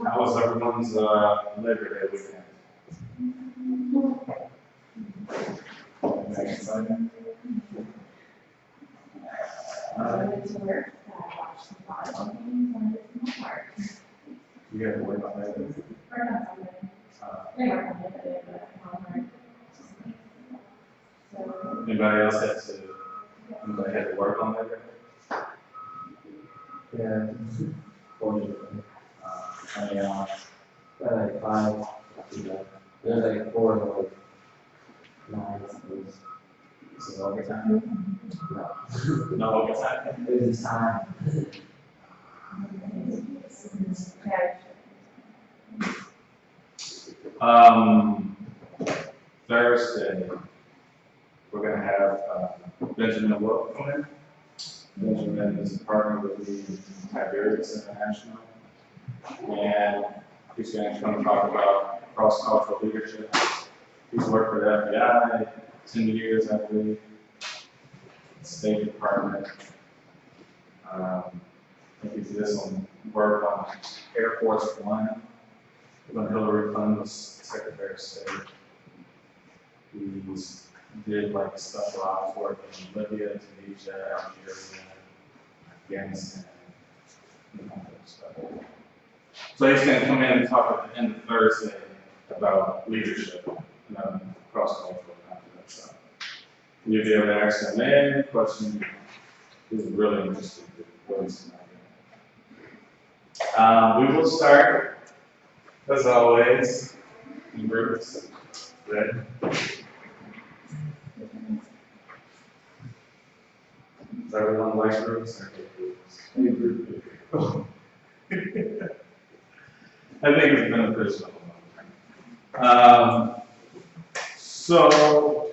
How was everyone's Labor Day weekend? Exciting? You got to work on that? Anybody else had to work on that? Yeah. Like 5. There's like 4 of those. 9 of those. This is overtime? No. No overtime? It was time. Thursday, we're going to have Benjamin Wilk come in. Benjamin is a partner with the Tiberius International, and he's going to come talk about cross-cultural leadership. He's worked for the FBI 10 years, I believe, State Department. I think he did some work on Air Force One when Hillary Clinton was Secretary of State. He did like specialized work in Libya, Tunisia, Algeria, Afghanistan, that kind of stuff. So he's going to come in and talk at the end of Thursday about leadership and cross-cultural kind of stuff. You'll be able to ask him any question. He's really interested in what he's tonight. We will start, as always, in groups. Ready? Does everyone like groups? I hate groups. I think it's beneficial. So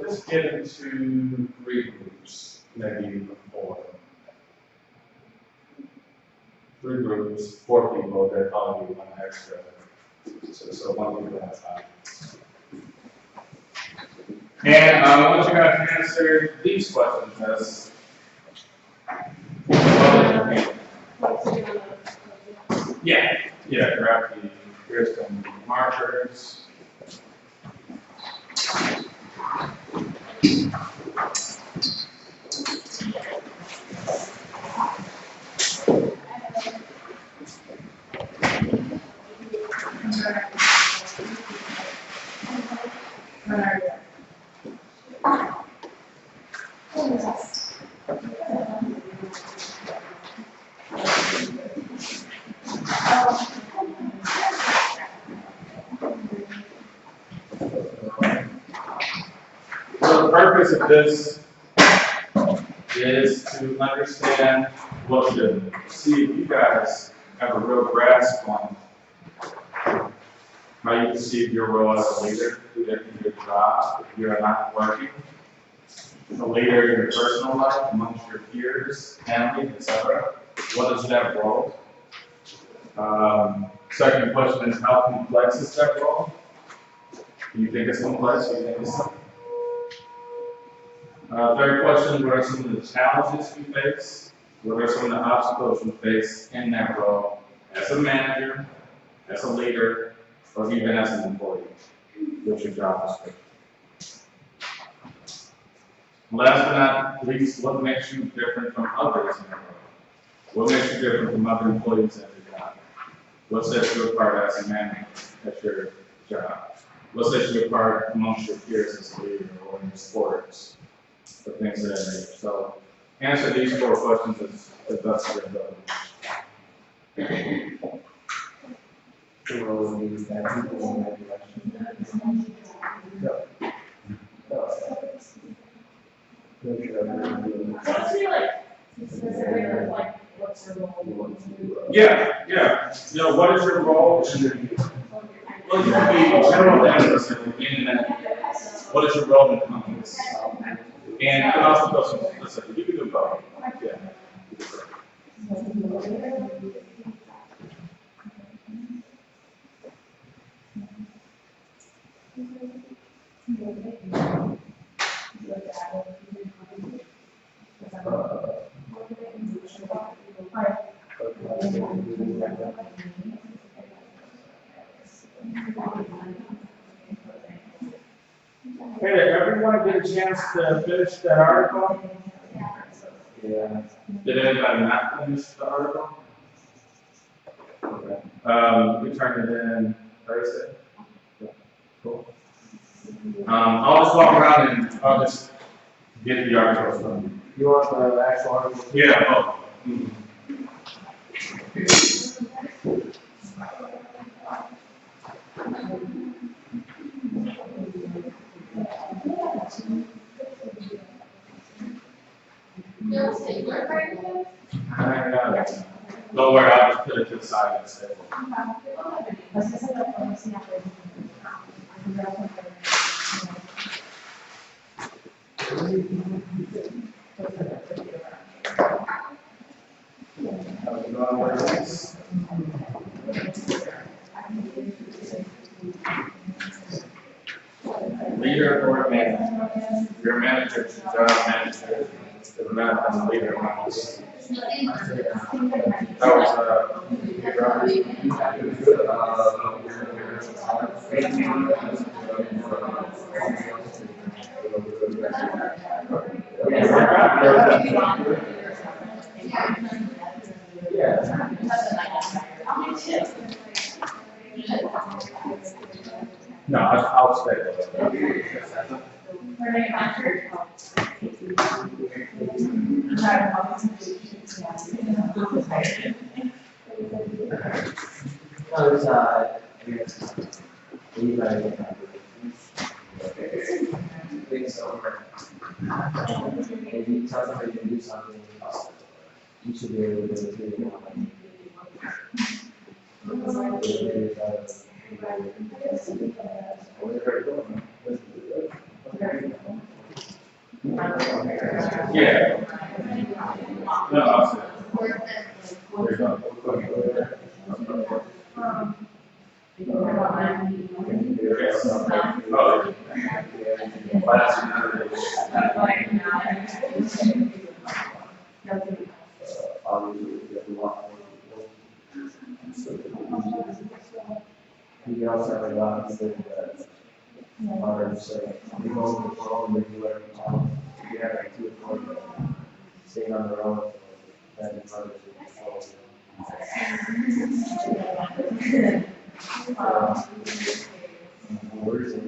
just get into 3 groups, maybe 4. 3 groups, 4 people, they'll probably be 1 extra. So 1 people at a time. And I want you guys to answer these questions as yeah, grab here's some markers. The purpose of this is to understand, well, to see if you guys have a real grasp on how you perceive your role as a leader, either in your job, if you're not working, a leader in your personal life, amongst your peers, family, etc. What is that role? Second question is, how complex is that role? Do you think it's complex? Do you think it's simple? Third question, what are some of the challenges you face? What are some of the obstacles you face in that role as a manager, as a leader, or even as an employee? What's your job description? Last but not least, what makes you different from others in your role? What makes you different from other employees at your job? What sets you apart as a manager at your job? What sets you apart amongst your peers as a leader or in sports? Or things of that nature. So answer these 4 questions as best as your ability. The role of these that people in that direction. What's your like specific of like what's your role? Yeah. You know, what is your role? Well, you can be general and specific, meaning that what is your role in the company? And you can also go specific. You can do both. Yeah. Hey, did everyone get a chance to finish that article? Yeah. Did anybody not finish the article? Okay. We turned it in Thursday. Cool. I'll just walk around and I'll just get the article from you. You want the actual article? Yeah. Oh. Don't worry, I'll just put it to the side and say. Leader or manager? Your manager, general manager, is not as a leader. That was no, I'll stay. Other side. Anybody? I think so. If you tell somebody to do something, you should be able to do it. Yeah. No, I'll stay. There you go. Oh, You also have a lot of things that are say, you go on the phone, they do whatever you want. You have like 2 or 4 staying on the road, that is part of it. Where's the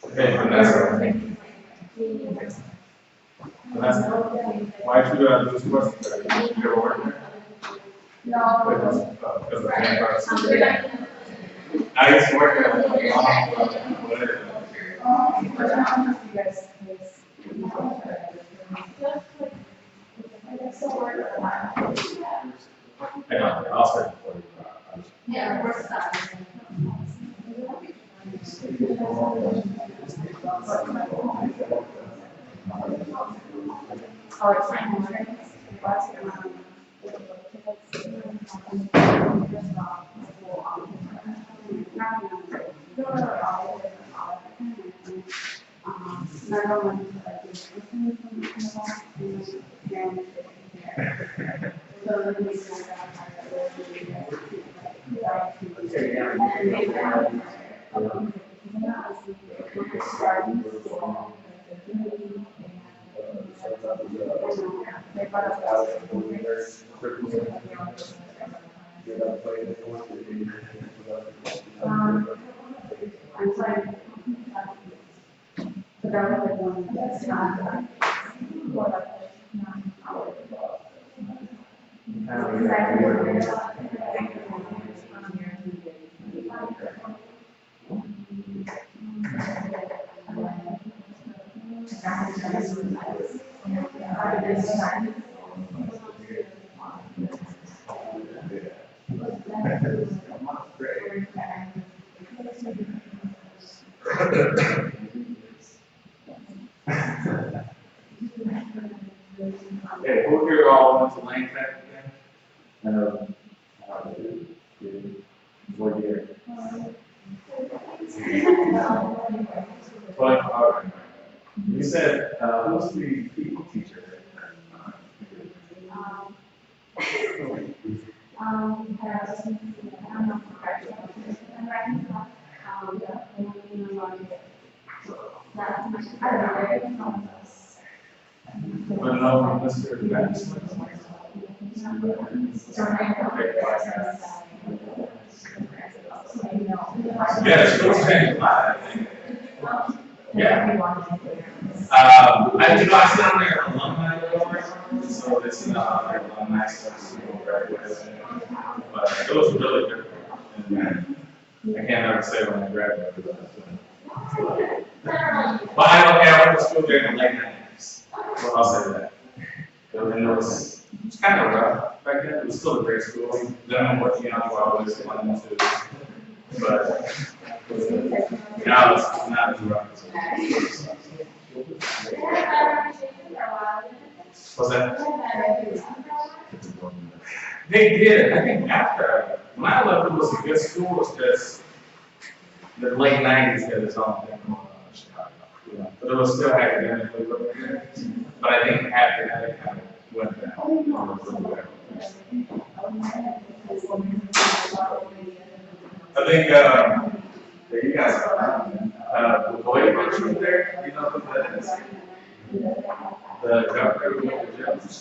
okay, Vanessa. Vanessa, why'd you do this question? You ever work there? No. Because of the I used to work there. I know, I'll start before you. Yeah, we're stuck. Oh, it's fine. Okay, who here all went to Lane Tech again? No. What year? But, you said, who's the people teacher? But no, Mr. Benson. Yeah, she was changed a lot, I think. Yeah. I sit on their alumni board, so it's their alumni stuff, graduation. But it was really good. And I can't ever say when I graduated. But I went to school during the late 90s. Well, I'll say that. And it was kind of rough back then. It was still a great school. Then I'm working out while I was planning to. But now it's not as rough as it was. What's that? They did. I think after, when I left, it was a good school. It was just the late 90s had its own thing going on in Chicago. Yeah. But it was still academically really good. But I think after that, it kind of went down. I think, you guys are the boy was there. You know who that is? The governor of the judge.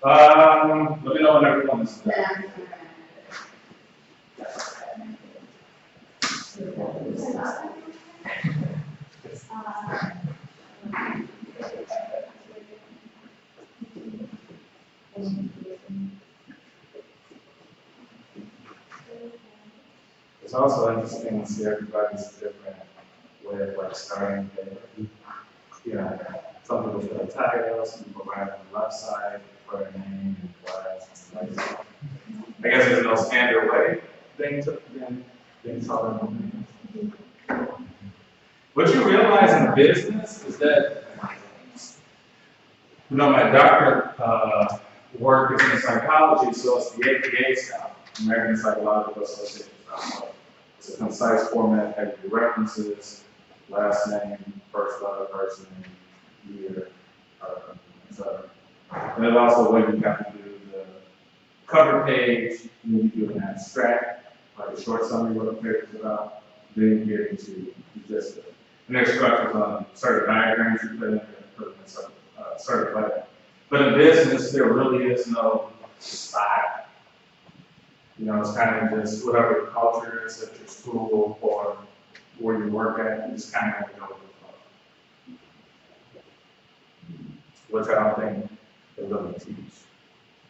Let me know when everyone's done. It's also interesting to see everybody's different way of like starting the, you know, some people feel tired, some people write on the left side for their name and class and like that. I guess there's no standard way things taught them. What you realize in business is that, you know, my doctorate work is in psychology, so it's the APA style, American Psychological Association style. It's a concise format, have your references, last name, first letter, first name, year, etc. And then also when you have to do the cover page, and then you do an abstract, like a short summary of what the paper is about, then you get into just and there's structures on certain diagrams you put in certain way. But in business, there really is no style. You know, it's kind of just whatever the culture is at your school or where you work at, you just kind of have to go with the flow. Which I don't think they really teach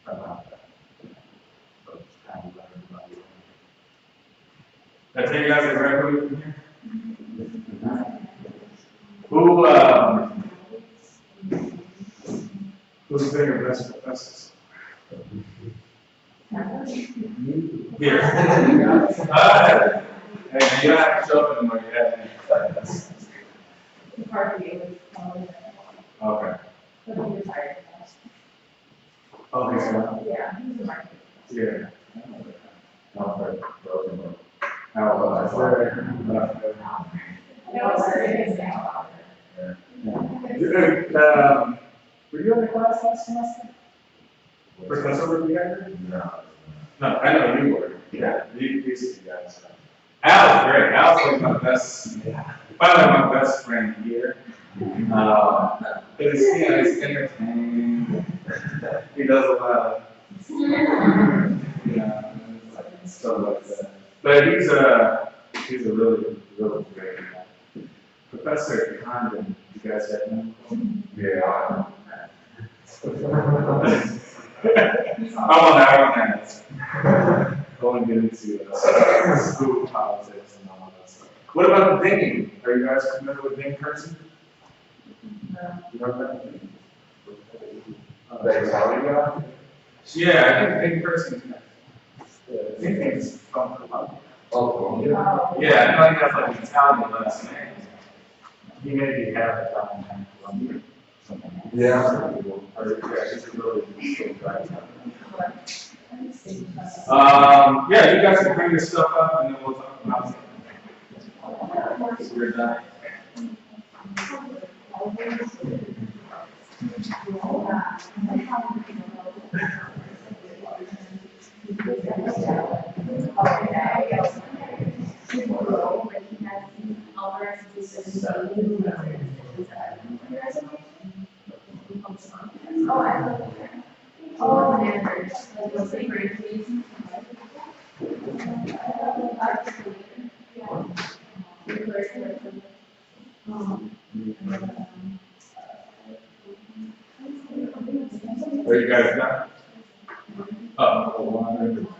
about that. But it's kind of let everybody know. Did I tell you guys I graduated from here? Who's bigger, best professors? Here. Hey, man, you don't have to show up anymore, you have The party was, Okay. but he retired. Oh, he's not? Yeah, he was a marketing. Yeah. Okay. How about That was serious now. were you in the class last semester? For crossover together? No. No, I know you were. Yeah, these two guys. Al was great. Al's like my best, probably my best friend here. Because he's entertaining. He does a lot of, stuff like that. But he's a really, really great guy. Professor Condon, you guys have him? Yeah. I'm on that. Going into school politics and all that stuff. What about the dinging? Are you guys familiar with ding person? You know that? Yeah, I think ding person. Ding is from Colombia. Oh, Yeah, I know he has like an Italian last name. He maybe half Italian and Colombian. yeah. He's a really good guy. Yeah, you guys can bring your stuff up and then we'll talk about it. We're done. Are you guys done? Oh,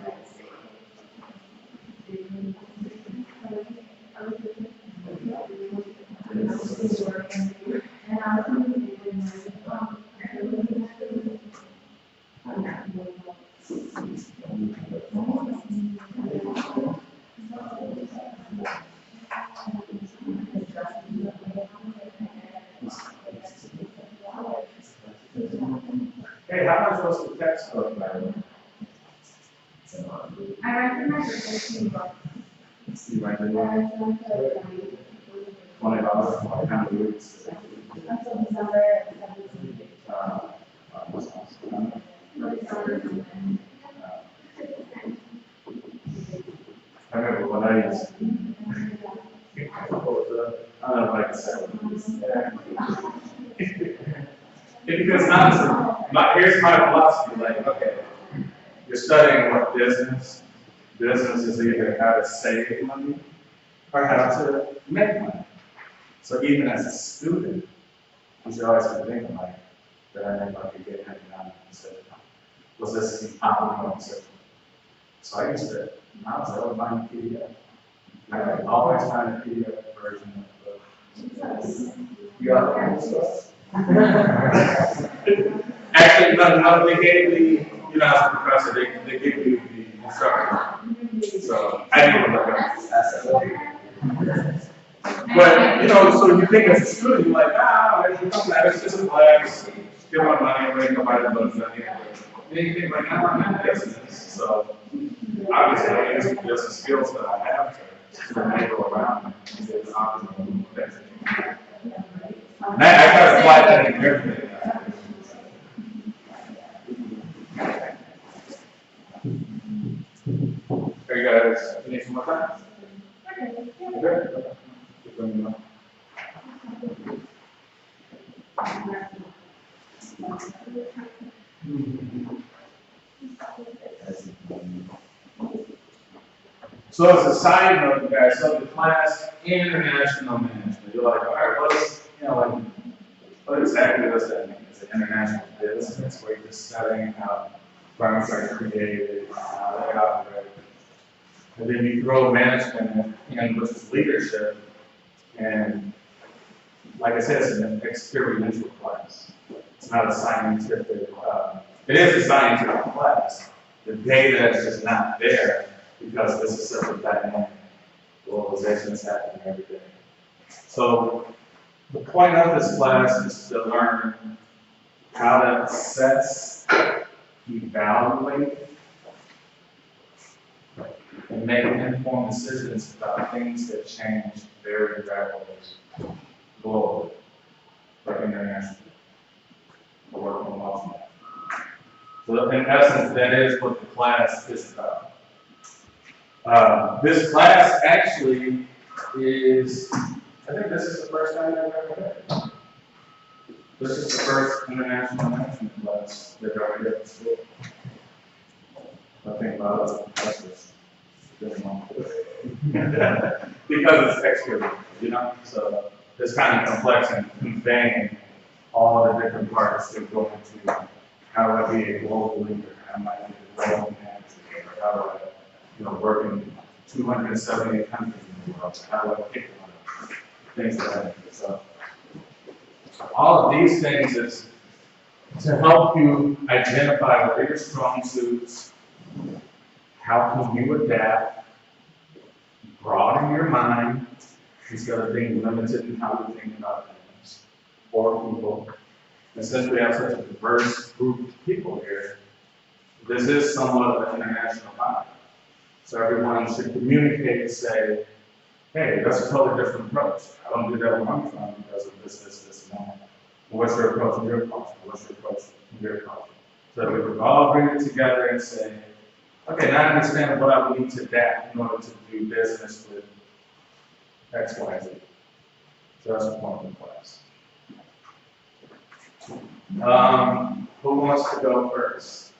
hey, how much was the textbook, by the way? I recognize the 15 bucks. You might be like $20 for kind of weeks. Until December 17th. I remember when I used I don't know if I can say because honestly, here's my philosophy, like, okay, you're studying what business. Business is either how to save money or how to make money. So even as a student, you should always be thinking like, that I make like a good economic decision. Was this the optimal decision? So I used to, I was always buying PDF. I always find a PDF version of the book. You got that stuff? Actually, no, they gave me, as a professor, they gave you the instruction. So I didn't look up. But, so you think as a student, you're like, it's just a class, give my money, make nobody loves money. Then you think, like, I'm in business. So obviously, it's just the skills that I have to maneuver around and get the optimal things. And I try to apply that in everything. Are you guys need some more time? Okay. So as a side note, you guys, so the class international management. You're like, all right, what exactly does that mean? It's an international business where you're just studying how firms are created, how they operate. And then you throw management in, which is leadership. And like I said, it's an experiential class. It's not a scientific, it is a scientific class. The data is just not there because this is such a dynamic Globalization is happening every day. So the point of this class is to learn how to assess, evaluate, and make informed decisions about things that change very rapidly globally or internationally. Or working on multiple. So in essence, that is what the class is about. This class actually is, I think this is the first time I've ever had. This is the first international management class that I've ever had at school. I think a lot of the professors didn't want to do it. Because it's extra, you know? So it's kind of complex in conveying all the different parts that go into how do I be a global leader, how am I be a global manager, or how do I, you know, work in 278 countries in the world, how do I pick one, things like that. So all of these things is to help you identify what are your strong suits, how can you adapt, broaden your mind instead of being limited in how you think about things or people. And since we have such a diverse group of people here, this is somewhat of an international body. So everyone should communicate and say, hey, that's a totally different approach. I don't do that where I'm from because of this, and that. What's your approach in your culture? What's your approach in your culture? So we would all bring it together and say, okay, now I understand what I would need to adapt in order to do business with X, Y, Z. So that's the point of the class. Who wants to go first?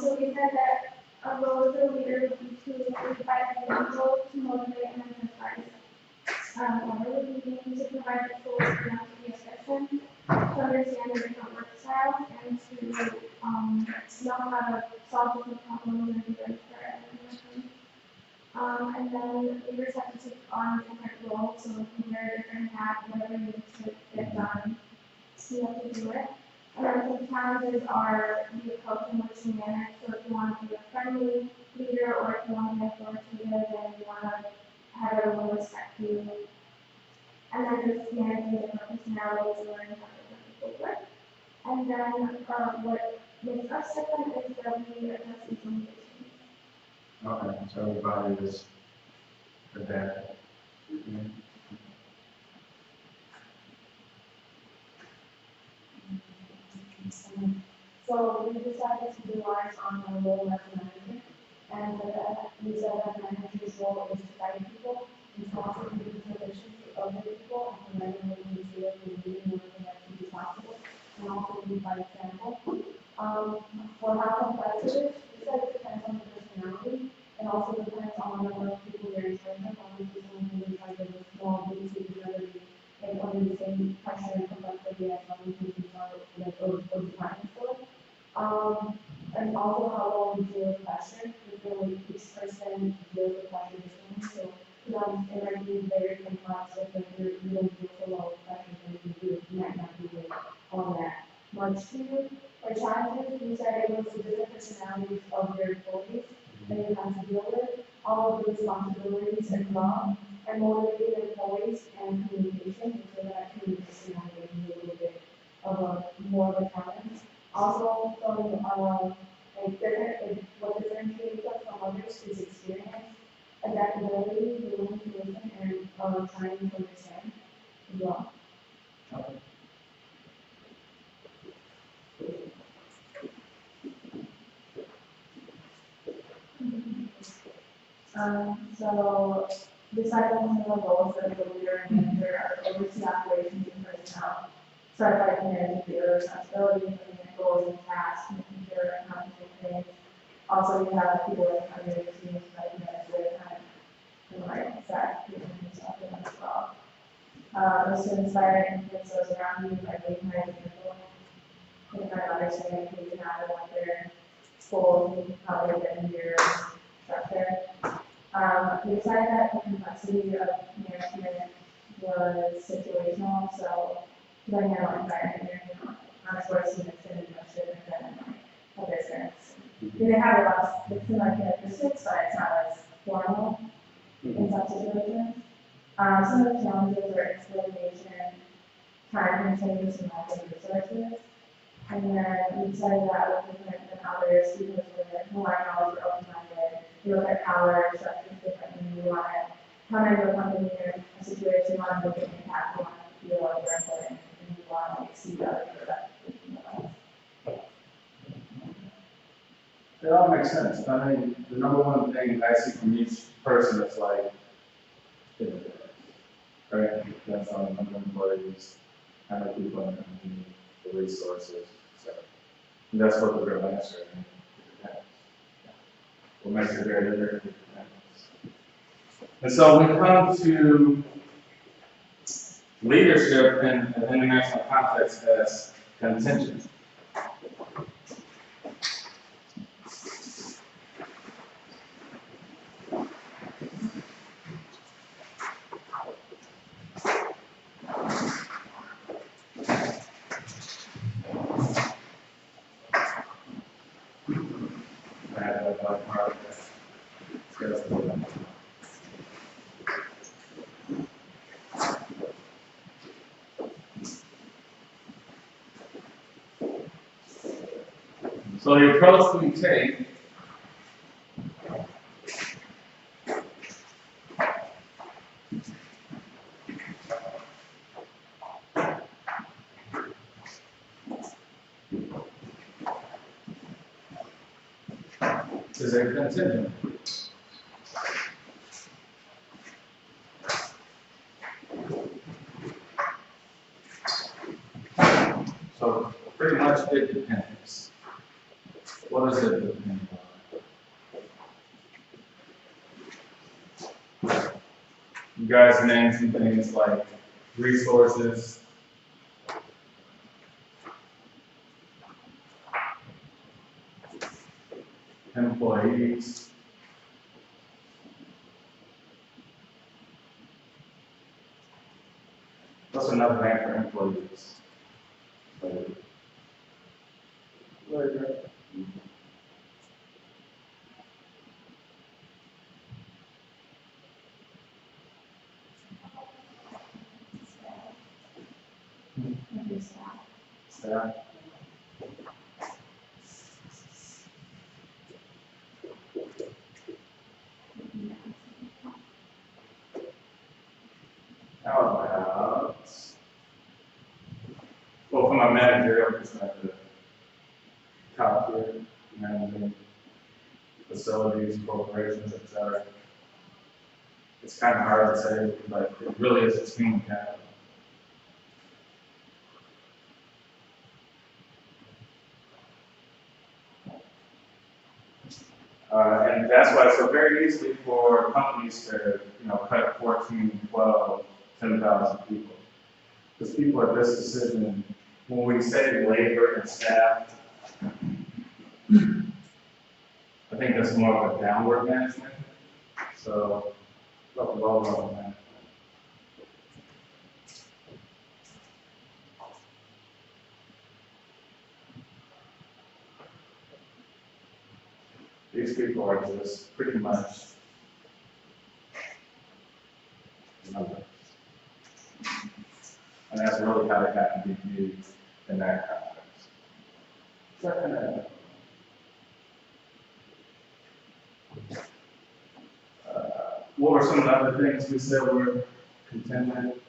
So we said that a role as a leader would be to provide example, to motivate and emphasize. Another would be to provide the tools for them to be efficient, to understand the different work styles, and to know how to solve different problems and be ready for everything. And then leaders have to take on different roles, so you can wear a different hat, whatever you need to get done, so you have to do it. And then some challenges are the approach in which you manage. So if you want to be a friendly leader or if you want to be authoritative, then you want to have everyone respect you. And then just managing different personalities and learning how different people work. And then what makes us different is that we adjust these limitations. Okay, so everybody is adapting. So we decided to do ours on the role as a manager, and we said that manager's role is to guide people and to also be the efficiency of the people and to let them know the field and leading with them as easy as possible, and also lead by example. For how complex it is, we said it depends on the personality, and also depends on the number of people you're in charge of. Obviously, someone who's in charge of a small group is going to be under the same pressure and complexity as someone who's in charge of like a department store. And also how well we deal with pressure. We feel like each person deals with pressure differently. So it might be very complex if you don't deal so well with pressure than you do. You might not be like all that much to you. For challenges, we said it was the different personalities of your employees that you have to deal with, all of the responsibilities as well, and motivating employees and communication, so that communication might be a little bit of a more of a challenge. Also, from what differentiates us from others is experience, adaptability, willing to listen, and trying to understand as well. So besides some of the roles that the leader and manager are oversee operations and personnel, start by managing the responsibilities, looking at goals and tasks, making sure accomplishing things. Also, we have people in other teams like management and like Zack and stuff as well. Also inspire and influence those around you by being an example, and kind of understanding who you have and what their goals and how they get into your structure. We decided that the complexity of management was situational, so depending on what environment you're in, on a sports team, it's going to be much different than a business. They have a lot, it's similar to pursuits, but it's not as formal in some situations. Some of the challenges are exploitation, time constraints, and lack of resources. And then we decided that was different than others because we're more knowledge, we're open-minded. We look at power structures differently. We want to come into a company or a situation, we want to make an impact, we want to feel like we're important, and we want to exceed others for that. It all makes sense. I mean, the number one thing I see from each person is like, right? That's on number of employees, how many people in the company, the resources, so. And that's what the real answer is. What makes it very different. And so we come to leadership in an international context as contingent. So the approach we take is a contingent. So pretty much it depends. What does it depend on? You guys named some things like resources, employees, what's another name for employees? Staff. How about, well, from a managerial perspective, top tier, managing facilities, corporations, etc. It's kind of hard to say, but it really is, it's human capital. And that's why it's so very easy for companies to, cut 14, 12, 10,000 people. Because people at this decision, when we say labor and staff, I think that's more of a downward management. So, low management. These people are just pretty much numbers. And that's really how they have to be viewed in that context. Second, what were some of the other things we said were contingent?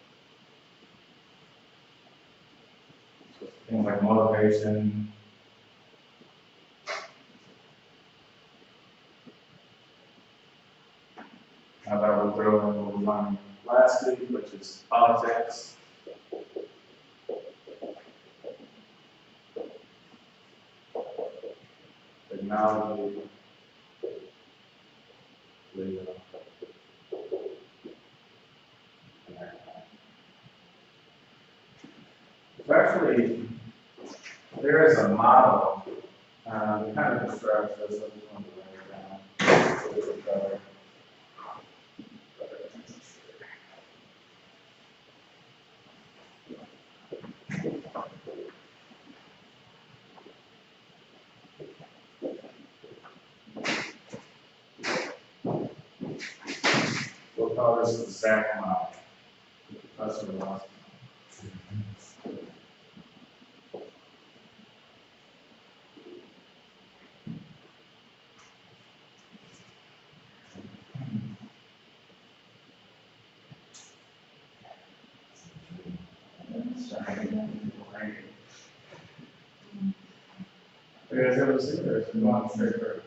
Things like motivation. How about we throw in what we learned last week, which is politics. Technology. Legal. So actually, there is a model, it kind of describes this. I just wanted to write it down. call this the Zack model. That's what it was. You guys ever seen this? Come on, straight through.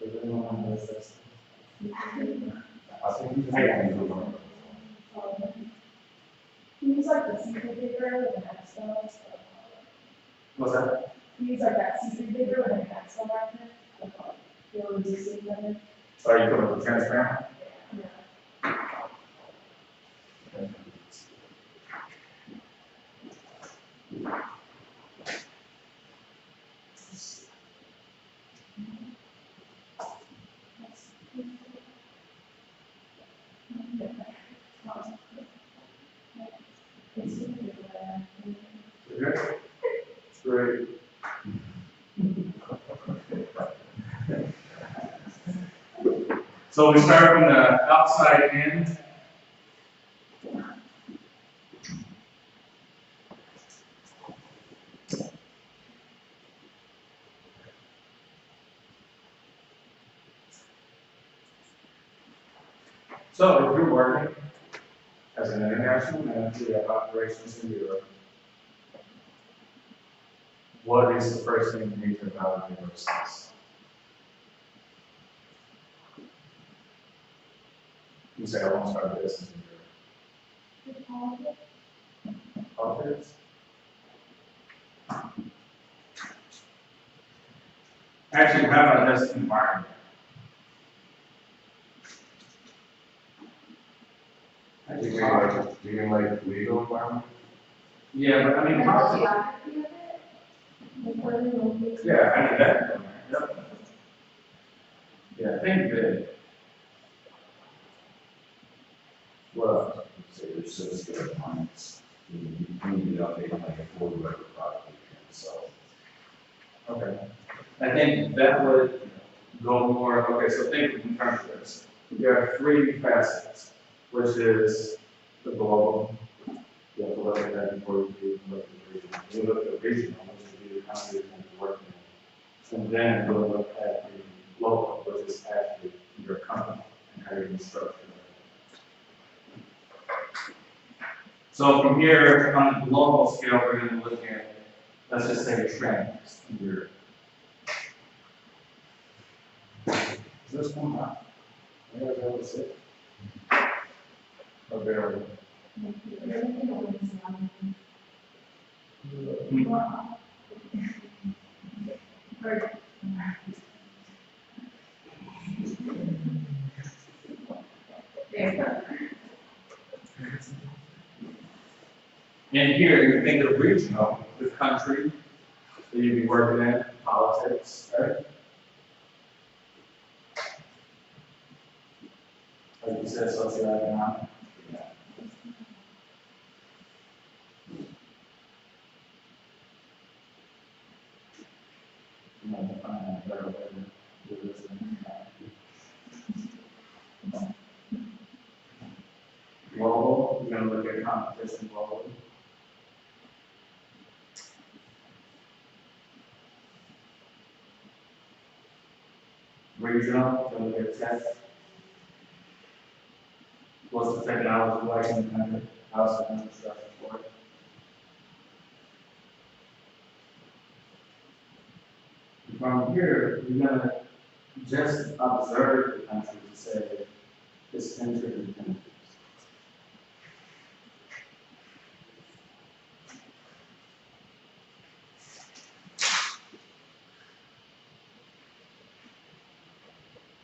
Does anyone know this? I think I can do one. Use like the secret digger with an Excel. What's that? Use like that secret digger with an Excel magnet. You'll reduce it then. Are you going to transparent? Okay. Great. So we start from the outside in. So if you're working as an international manager of operations in Europe, what is the first thing you need to evaluate your skills? You say, I want to start a business in Europe. Politics? Actually, how about this environment? Do you mean like legal environment? Yeah, but I mean, politics. Yeah, I mean that. Yep. Yeah, think big. Well, say there's sophisticated clients, you need to update like a full whatever product you can sell. Okay. I think that would go more, okay, so think in terms of this. You have three facets, which is the global. You have to look at that before you look at the regional. You look at the regional, which would be the country you're going to work in. And then you'll look at the local, which is actually your company and how you structure it. So from here, on the global scale, we're going to look at, let's just say, trends in Europe. Is this one out? You guys able to see? Or barely? And here, you think of regional, the country that you'd be working in, politics, right? Like you said, socioeconomic. Yeah. You know, find a better way to do this. Global, you're gonna look at competition globally. Regional, you're gonna look at tech. What's the technology like in the country? How's the infrastructure for it? From here, you're gonna just observe the country to say it's interdependent.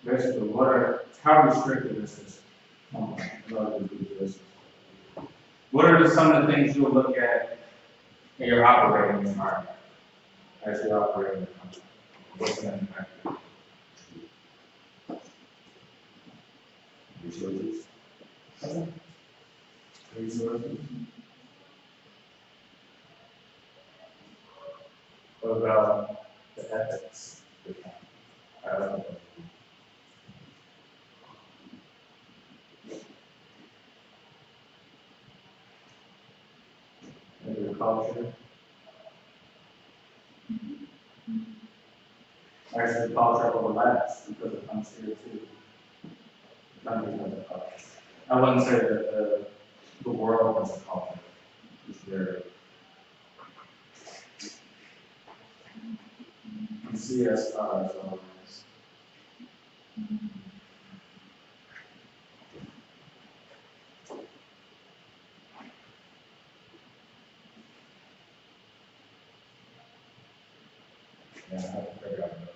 Basically, how restricted is this company in order to do this? What are some of the things you'll look at in your operating environment as you're operating the company? What's going to impact you? Resources. resources. What about the ethics? I don't know. Maybe the culture. Actually, the culture overlaps because it comes here too. Country has a culture. I wouldn't say that the world has a culture. It's very. You see as far as always. Yeah, I have to figure out another.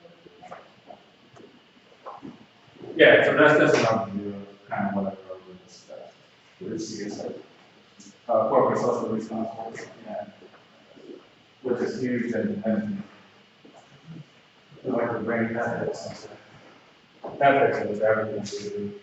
Yeah, so that's an overview of kind of what I wrote with this stuff. We see as corporate social responsibility, yeah, which is huge and I like to bring ethics into ethics into everything we do.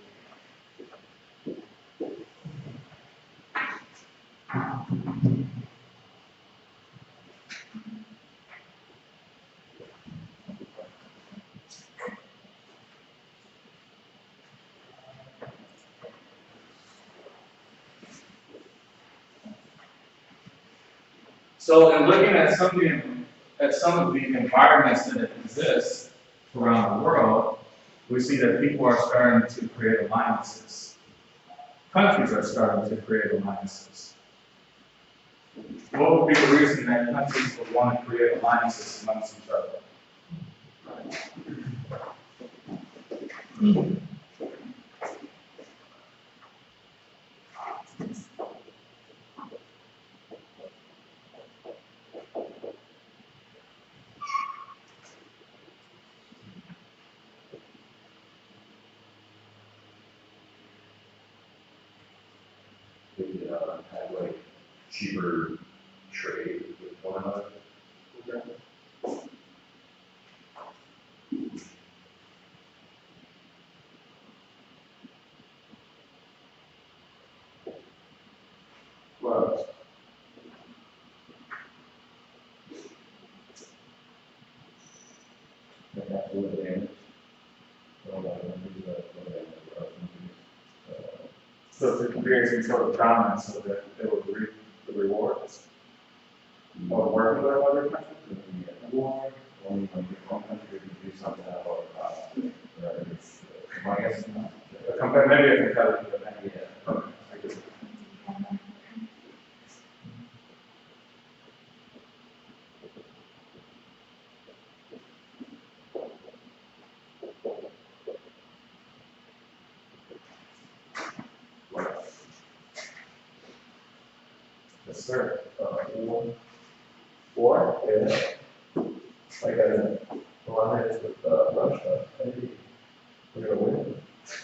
So in looking at some of the environments that exist around the world, we see that people are starting to create alliances. Countries are starting to create alliances. What would be the reason that countries would want to create alliances amongst each other? They could have like cheaper trade with one another. Well, They have to live in. so to create some sort of dominance so that they will reap the rewards of working with other countries. Only when one country can do something about it. I guess not. Maybe a competitive advantage. Yeah. Okay, I get it. Yes, sir. War? Yeah. Like a alliance with Russia. Maybe we're gonna win.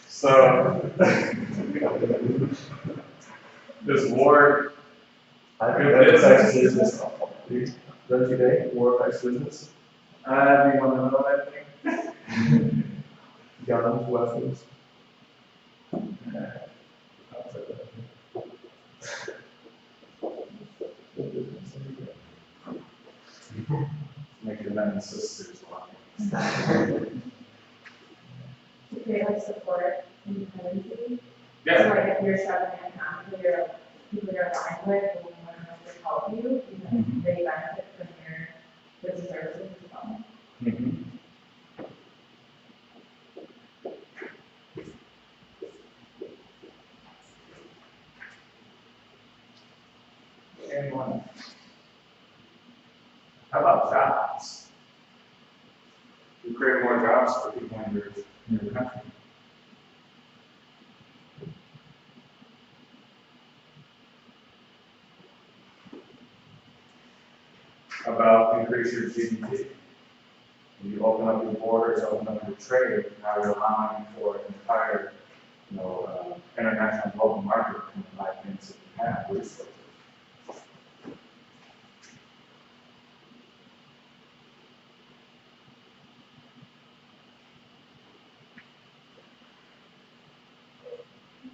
So, this war. I think that affects business. Don't you think war affects business? Do you want to know that thing? Guns, weapons. Make your men and sisters laughing. To create like support independency. So Yeah. like if you're struggling economically or like people you're aligned with will want to help you because they benefit from your goods and services as well. Mhm. Anyone? How about jobs? You create more jobs for people in your country. About increase your GDP. When you open up your borders, open up your trade, now you're allowing for an entire, international global market to buy things that you have resources.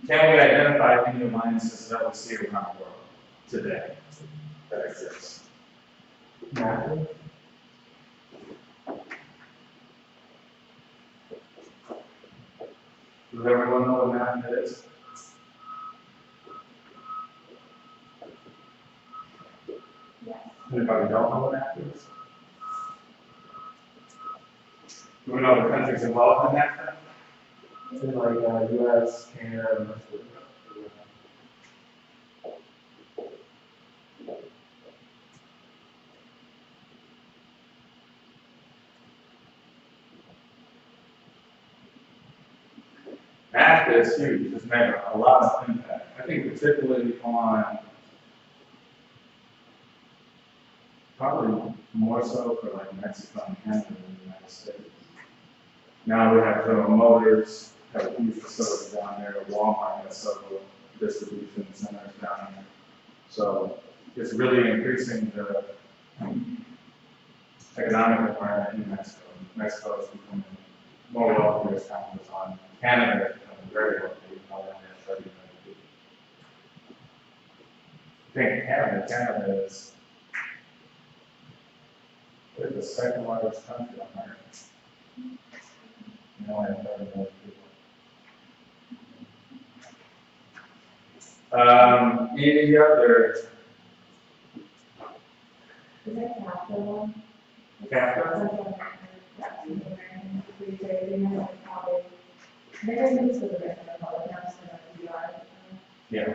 Can we identify any alliances that we see around the world today that exist? Matthew? Does everyone know what NAFTA is? Yes. Anybody don't know what NAFTA is? Do we know the countries involved in NAFTA? It's in like US, Canada, and Mexico. NAFTA is huge. It's made a lot of impact. I think particularly on, probably more so for like Mexico and Canada than the United States. Now we have General Motors, have a huge facility down there. Walmart has several distribution centers down there. So it's really increasing the economic environment in Mexico. Mexico is becoming more wealthy as time goes on. Canada is becoming very wealthy. Now they have 30 million people. I think Canada is the second largest country on earth. They only have 30 million people. Any other Is that capital one? capital? Maybe it's for the rest of the public, not just for the PR. Yeah.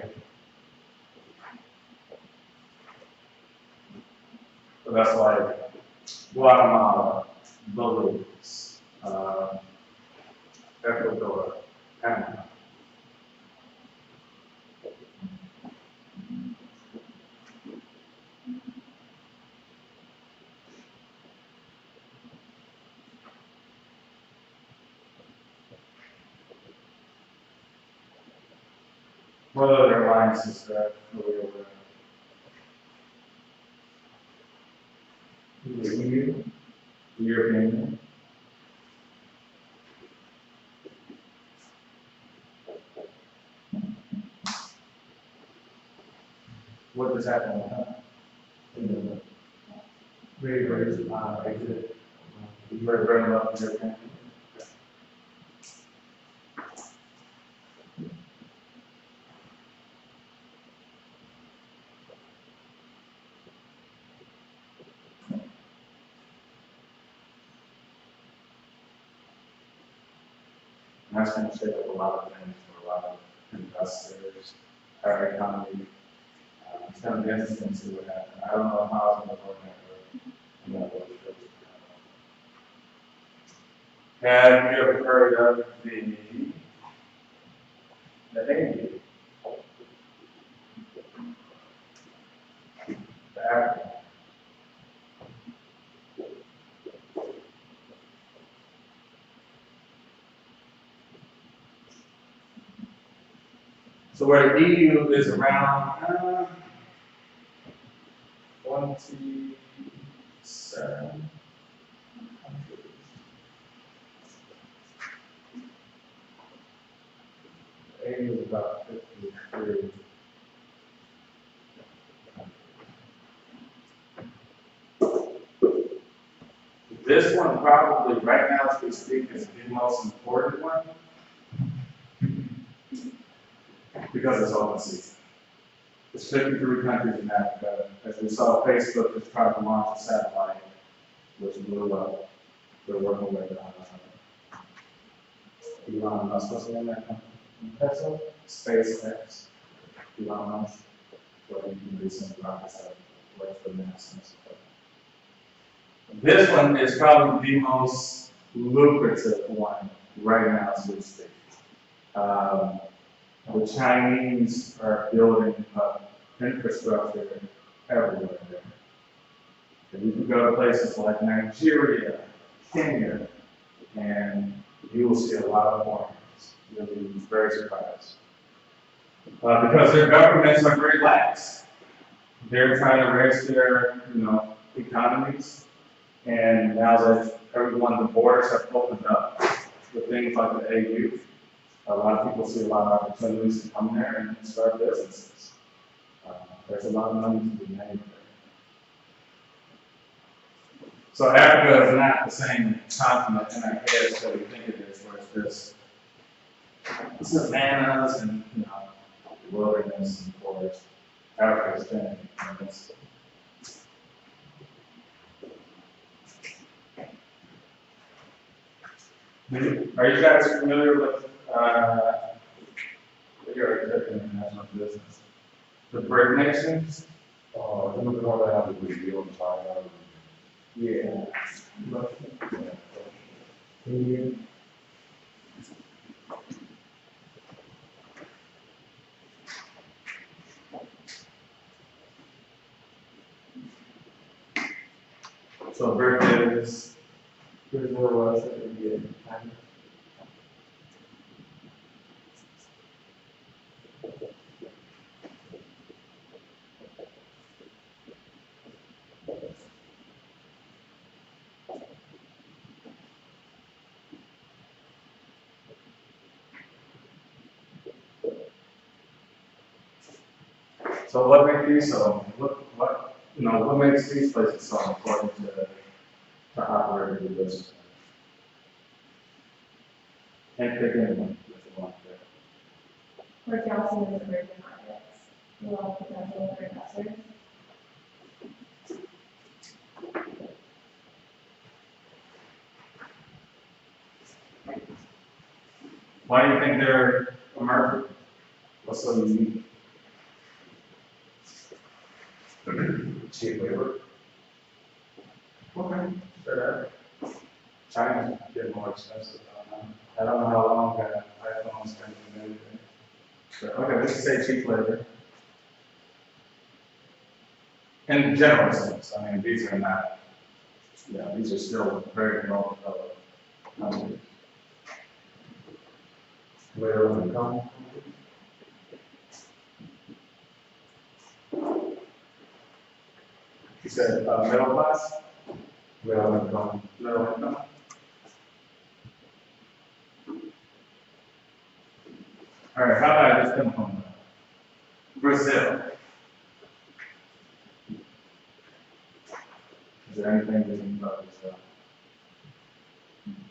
So that's like Guatemala, Belize, Ecuador, Panama. What other alliances that we aware of? The EU, The European Union? What does that mean? and the very, very, exit. Very, very well, the European Union. And that's going to shake up a lot of things for a lot of investors, our economy. It's going to be interesting to see what happens. I don't know how it's going to work out. I'm not really sure. Have you ever heard of the AU? The acronym. So where the EU is around 27 countries. The EU is about 53. This one probably, right now as we speak, is the most important one because it's open season. It's 53 countries in Africa. As we saw, Facebook just tried to launch a satellite, which blew up. They're working with Elon Musk, what's the name of that company? Tesla? SpaceX. Elon Musk. So you can do some rockets that work for NASA and stuff. This one is probably the most lucrative one right now as we speak. The Chinese are building up infrastructure everywhere. And you can go to places like Nigeria, Kenya, and you will see a lot of foreigners. You'll be very surprised. Because their governments are very lax. They're trying to raise their, economies. And now that the borders have opened up with things like the AU, A lot of people see a lot of opportunities to come there and start businesses. There's a lot of money to be made there. So Africa is not the same continent in our heads that we think it is, where it's just savannas and, wilderness and forest. Africa is different. Are you guys familiar with, you're a international business, the BRIC nations? I think we want to have the Brazil and China. Yeah. India. So BRIC is, Brazil, Russia, India, and China. so what makes these so, what makes these places so important to operate with this? And pick anyone if you want to. For Chelsea is emerging markets, a lot of potential for investors. Why do you think they're emerging? What's so unique? Cheap labor. Okay, sure. China's getting more expensive. I don't know how long iPhone's going to be made. Okay, let's say cheap labor. In general sense, I mean, these are not, these are still very well developed countries. Where we come. You said middle class? Where we come. Middle income? All right, how about I just come from Brazil? Is there anything that you can about Brazil?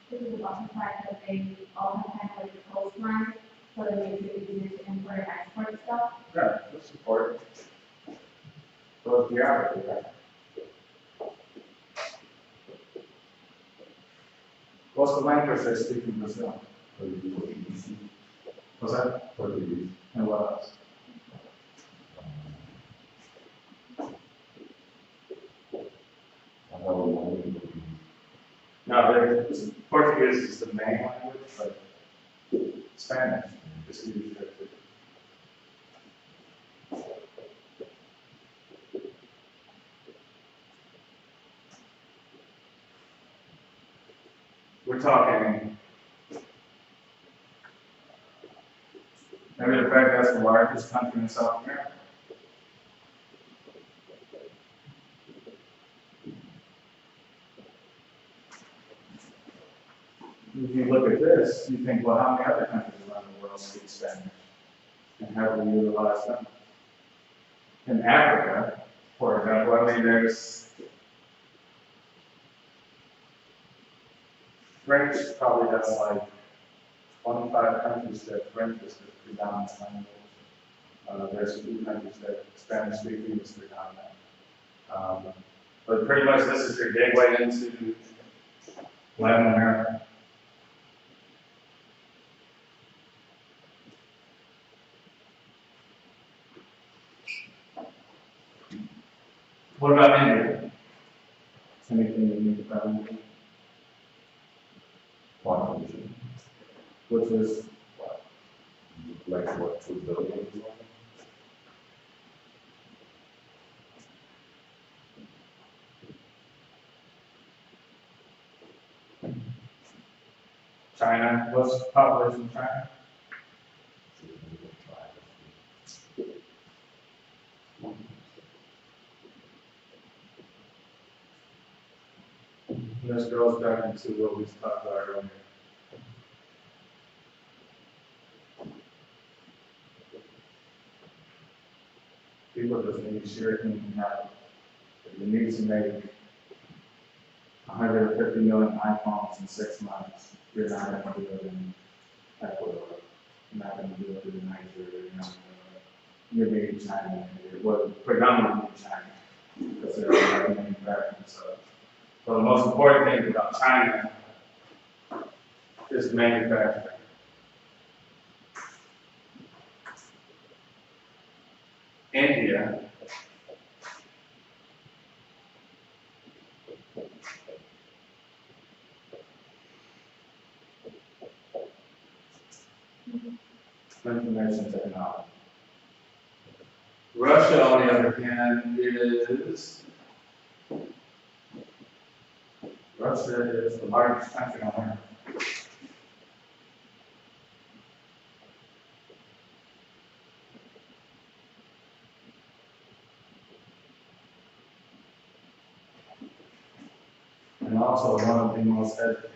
This is about the fact that they all have kind of like a coastline, so that makes it easier to import and export stuff. Yeah, that's important. Those geography, right? What's the language they speak in Brazil? What's that? Portuguese. And what else? I know one in Portuguese. No, Portuguese is the main language, but Spanish is used there too. We're talking, maybe the fact that's the largest country in South America. If you look at this, you think, well, how many other countries around the world speak Spanish? And how do we utilize them? In Africa, for example, I mean, there's French probably has like 25 countries that French is the predominant language. There's a few countries that Spanish speaking is predominant. But pretty much this is your gateway into Latin America. What about India? Anything unique about India? Population. Which is Like what, 2 billion? China. What's the population of China? And this goes back into what we talked about earlier. People just need to share human capital. If you need to make 150 million iPhones in 6 months, you're not going to do it in Ecuador. You're not going to do it in Nigeria. You're going to China. Well, predominantly China, because they're already manufacturing stuff. So the most important thing about China is manufacturing. India information technology. Russia, on the other hand, is the largest country on earth. And also one of the most educated.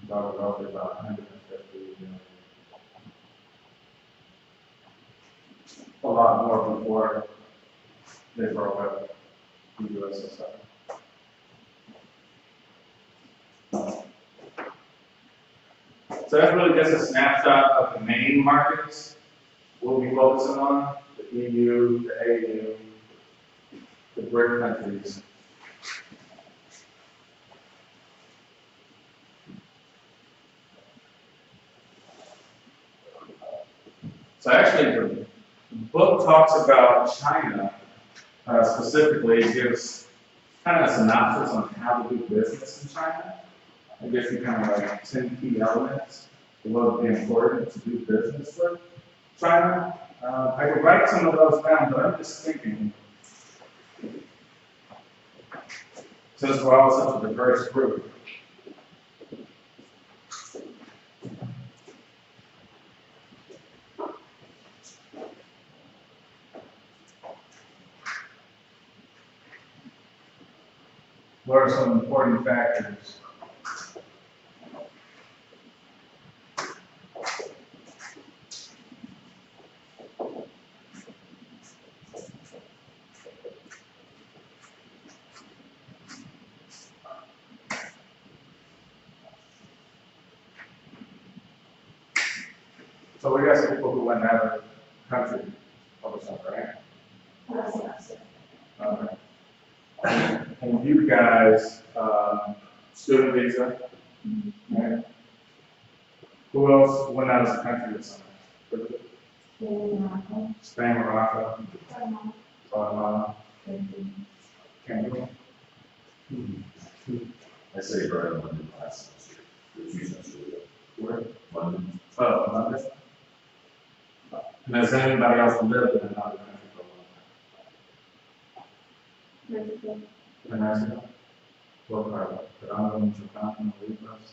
Roughly about 150 million. A lot more before they broke up the USSR. So that's really just a snapshot of the main markets we'll be focusing on: the EU, the AU, the BRIC countries. So actually, the book talks about China specifically. It gives kind of a synopsis on how to do business in China. I guess you kind of like 10 key elements that would be important to do business with China. I could write some of those down, but I'm just thinking, since we're all such a diverse group, what are some important factors? So we got some people who went out of the country over summer, right? And you guys, student visa, right? Who else went out of the country this summer? Spain, Morocco, Guatemala, Cameroon. I say right on London last semester, the 2 semesters ago. Where? London. Oh, London. And has anybody else lived in another country for a long time? Mexico? What part? Predominantly Japan and Libras?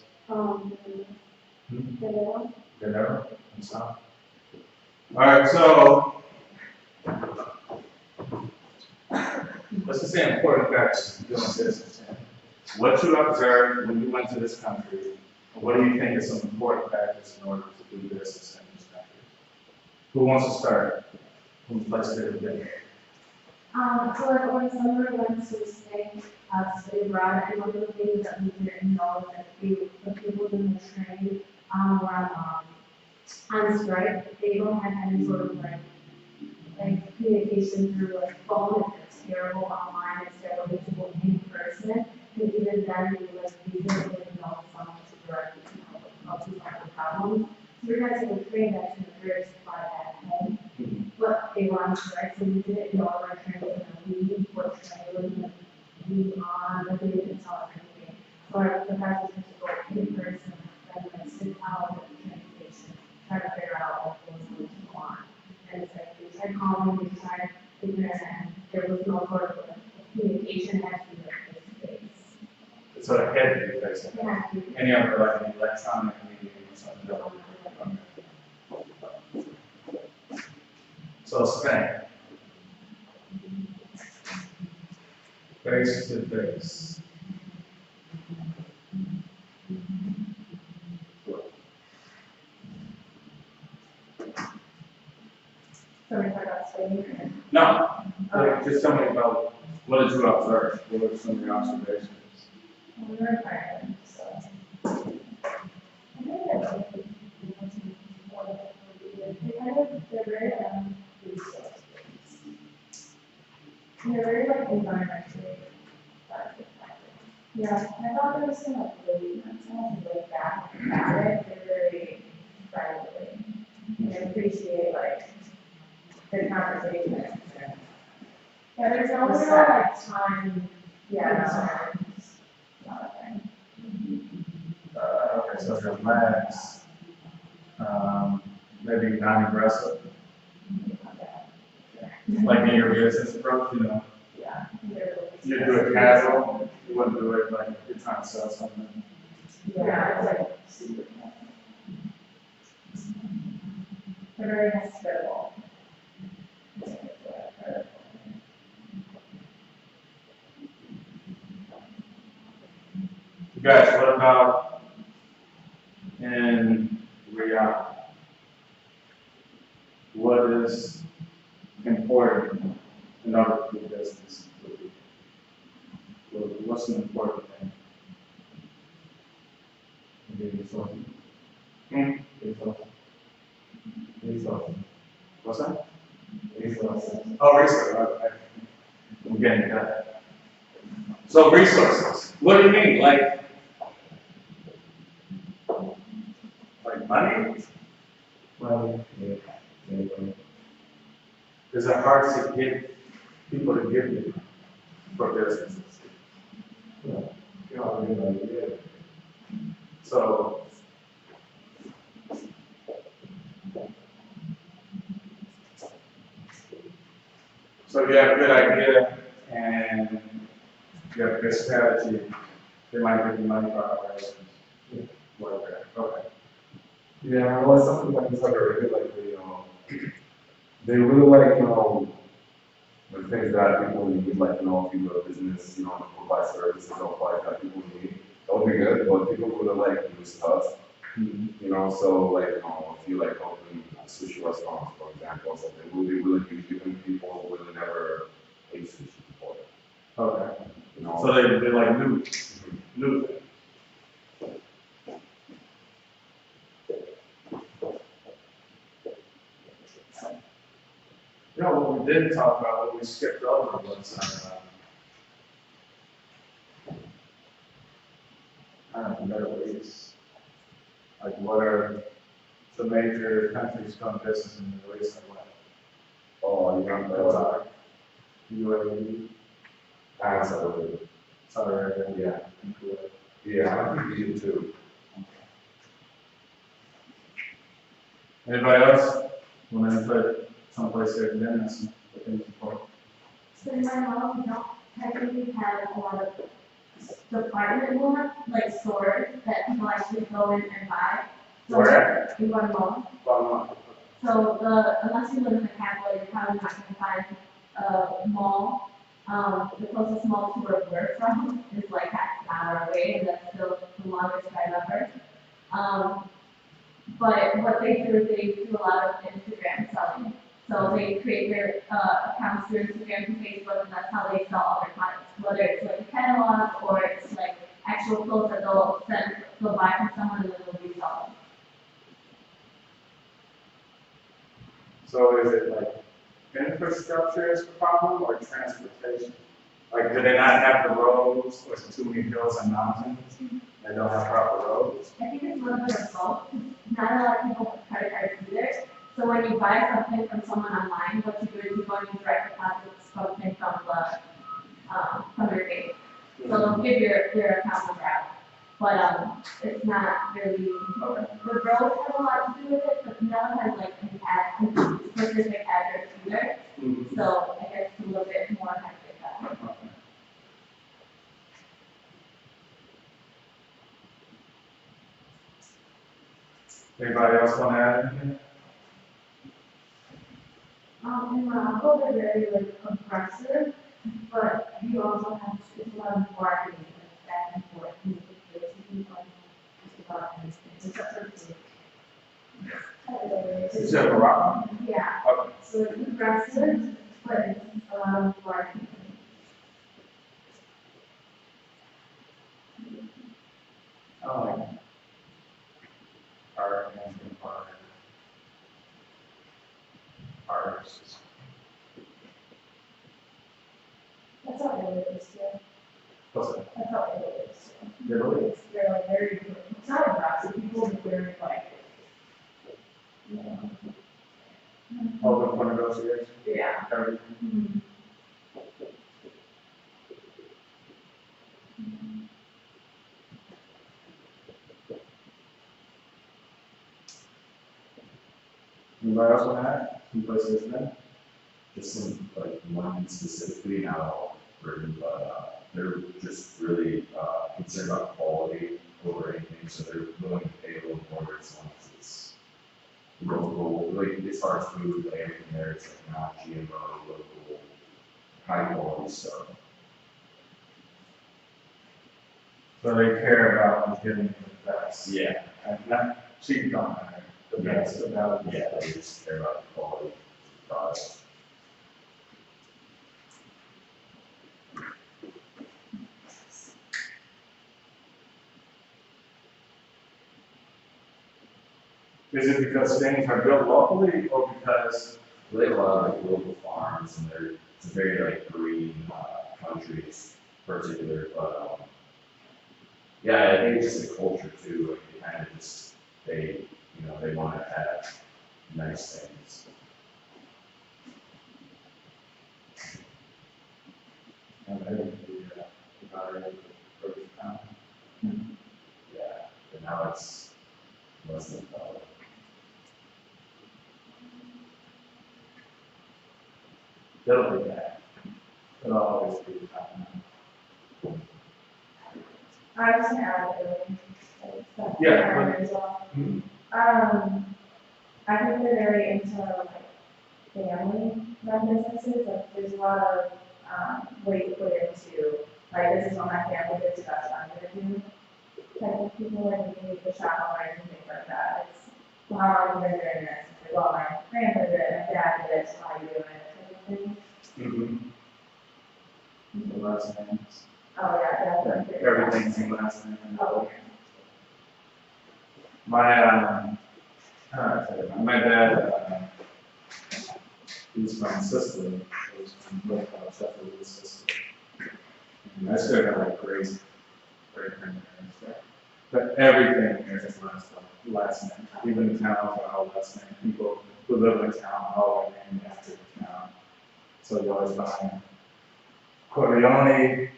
Guerrero and South. All right, so let's just say important facts doing business. What you observed when you went to this country, and what do you think are some important factors in order to do business in this country? Who wants to start? Who's likes to begin? So like over summer, we went to Spain, study abroad, and one of the things that we didn't know is that the people in the train were on strike. They don't have any sort of like communication through like phone. If it's terrible online, it's terrible visible in person. And even then, we didn't really know someone to directly help us solve the problem. So we had to train that to the very supply at home. But they were on strike, so we didn't know our trains and we were trained and we on, but they didn't tell us anything. So the practice was to go in person and then sit out at the train station, try to figure out what was going to go on. And it's like we tried calling, we tried figuring it out, and there was no sort of communication as to the face-to-face. So it had to be facing. Yeah. Any other like an electronic meeting or something else? So Spain. Face to face. just tell me about, what did you observe? What were some of your observations? We were in Ireland, so. I think that's like, they're very, they're very like environmentally. Yeah, I thought there was some like really, like that about it, they're very friendly. And I appreciate like the conversation. Yeah, there's no real like time, yeah, not a thing. Okay, so relax, maybe non-aggressive, like in your business approach, you know. Yeah. You do it casual, you wouldn't do it like you're trying to sell something. Yeah, it's like super. They're very hospitable. You guys, what about in reality? What is important in order to do business? What's an important thing? Hmm? What's that? Oh, resources. Okay. I'm getting that. So resources. What do you mean? Like money? Is it hard to get people to give you for businesses? So you have a good idea and you have a good strategy, they might give you money for operations. Okay. Yeah, well, some companies like are really like they really like, the things that people need, like, if you do a business, provide services or products that people need. That would be good, but people really like new stuff, so like, if you like open a sushi restaurant, for example, something really new, even people who really never ate sushi before. Okay. So they like new things. What we didn't talk about, what we skipped over was Middle East. Like, what are the major countries doing business in the Middle East? Like what? Oh, Qatar, UAE, Saudi Arabia, Yeah. and Kuwait. Yeah, I think we do too. Anybody else want to put someplace they've been? That's the things important. So in my mom, we don't technically have a lot of department more, like stores that people actually go in and buy. So Where? in one mall. So unless you live in the capital, you're probably not gonna find a mall. The closest mall to where we're from is like half an hour away, and that's still the longest drive ever. But what they do is they do a lot of Instagram selling. So they create their accounts through Instagram and Facebook, and that's how they sell all their products. Whether it's like a catalog or it's like actual clothes that they'll buy from someone and then they'll resell them. So is it like infrastructure is the problem or transportation? Like, do they not have the roads, or is it too many hills and mountains? They don't have proper roads? I think it's a little bit of both. Not a lot of people have credit cards either. So when you buy something from someone online, what you do is you go and you direct deposit something from your bank. So they'll give your account number out. But it's not really, the road has a lot to do with it, but no one has like an specific address either. So I guess it's a little bit more hectic that way. Anybody else want to add anything? In Morocco, they're very like aggressive, but you also have to, it's a lot of bargaining, like back and forth, and it's like just about anything. It's just You said Morocco? Yeah, Okay. so it's aggressive, but it's a lot of bargaining. what it is too. What's that? That's how it is too. Really? They're like very, it's not aggressive, people are very like, you know. Open for negotiation? Yeah. Everything? Anybody else want to add? Any places there? Just some, like, one specifically, not all written, but, they're just really, concerned about quality over anything, so they're willing to pay a little more as long as it's local, like, as far as food, like, everything there, it's like not GMO, local, high quality stuff. So they care about getting the best. Yeah. And not cheap on that, the best about it. Yeah, they just care about the quality of the product. Is it because things are built locally or because, They have a lot of like local farms and it's a very like green, country in particular, but, yeah, I think it's just the culture too, like they kind of just, they want to have nice things. and they would be evaluated for the town? Yeah, but now it's less than, It'll be bad. It'll always be bad. I just want to add really, Yeah, as well. Mhm. I think they're very into like family-run businesses, like there's a lot of, weight put into, like, this is what my family did, so that's what I'm gonna do. Type of people, like, we need the shop owners and things like that, it's, well, how long have you been doing this? It's like, well, my grandpa did it, my dad did it, so how are you doing it, type of thing. The last names. Oh, yeah, definitely. Everything's in last name. Oh, My dad, he's from Sicily, he was from Sheffield, Sicily. And I still got like crazy, great grandparents there. But everything here is last name, even the towns are all last name, people who live in town are all named after the town. So you always find Corleone,